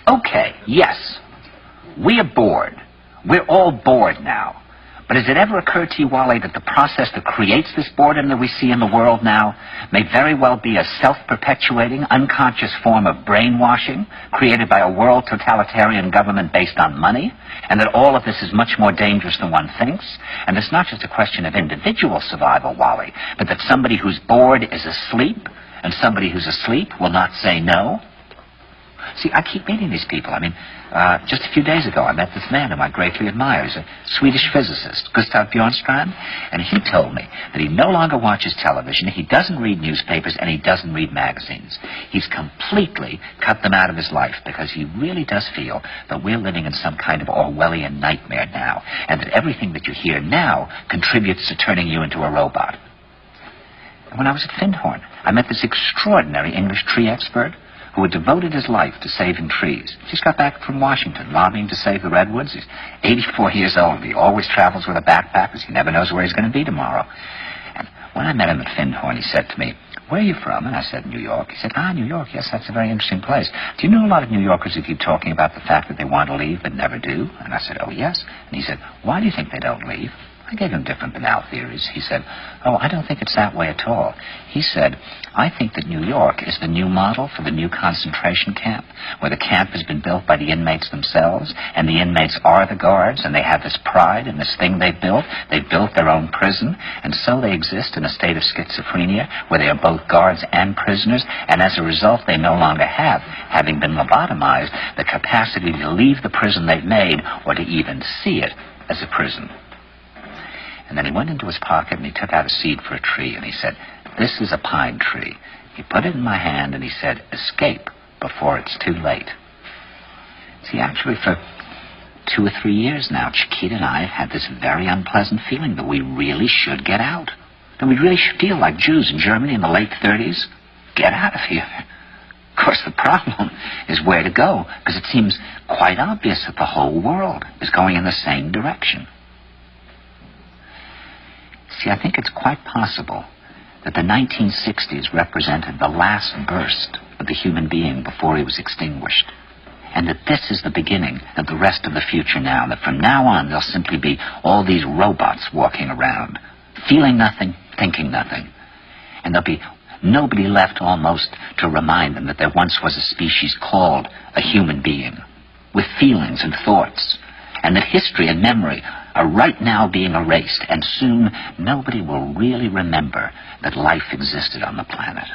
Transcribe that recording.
Okay, yes, we are bored. We're all bored now. But has it ever occurred to you, Wally, that the process that creates this boredom that we see in the world now may very well be a self-perpetuating, unconscious form of brainwashing created by a world totalitarian government based on money, and that all of this is much more dangerous than one thinks? And it's not just a question of individual survival, Wally, but that somebody who's bored is asleep, and somebody who's asleep will not say no? See, I keep meeting these people. I mean, just a few days ago, I met this man whom I greatly admire. He's a Swedish physicist, Gustav Bjornstrand, and he told me that he no longer watches television, he doesn't read newspapers, and he doesn't read magazines. He's completely cut them out of his life because he really does feel that we're living in some kind of Orwellian nightmare now, and that everything that you hear now contributes to turning you into a robot. And when I was at Findhorn, I met this extraordinary English tree expert who had devoted his life to saving trees. He just got back from Washington, lobbying to save the redwoods. He's 84 years old. He always travels with a backpack because he never knows where he's going to be tomorrow. And when I met him at Findhorn, he said to me, "Where are you from?" And I said, "New York." He said, "New York, yes, that's a very interesting place. Do you know a lot of New Yorkers who keep talking about the fact that they want to leave but never do?" And I said, "Oh, yes." And he said, "Why do you think they don't leave?" I gave him different banal theories. He said, "Oh, I don't think it's that way at all." He said, "I think that New York is the new model for the new concentration camp, where the camp has been built by the inmates themselves, and the inmates are the guards, and they have this pride in this thing they've built. They've built their own prison, and so they exist in a state of schizophrenia, where they are both guards and prisoners, and as a result, they no longer have, having been lobotomized, the capacity to leave the prison they've made, or to even see it as a prison." And then he went into his pocket and he took out a seed for a tree and he said, "This is a pine tree." He put it in my hand and he said, "Escape before it's too late." See, actually for 2 or 3 years now, Chiquita and I have had this very unpleasant feeling that we really should get out. That we really should feel like Jews in Germany in the late 30s. Get out of here. Of course, the problem is where to go, because it seems quite obvious that the whole world is going in the same direction. See, I think it's quite possible that the 1960s represented the last burst of the human being before he was extinguished, and that this is the beginning of the rest of the future now, and that from now on there'll simply be all these robots walking around, feeling nothing, thinking nothing, and there'll be nobody left almost to remind them that there once was a species called a human being, with feelings and thoughts, and that history and memory are right now being erased, and soon nobody will really remember that life existed on the planet.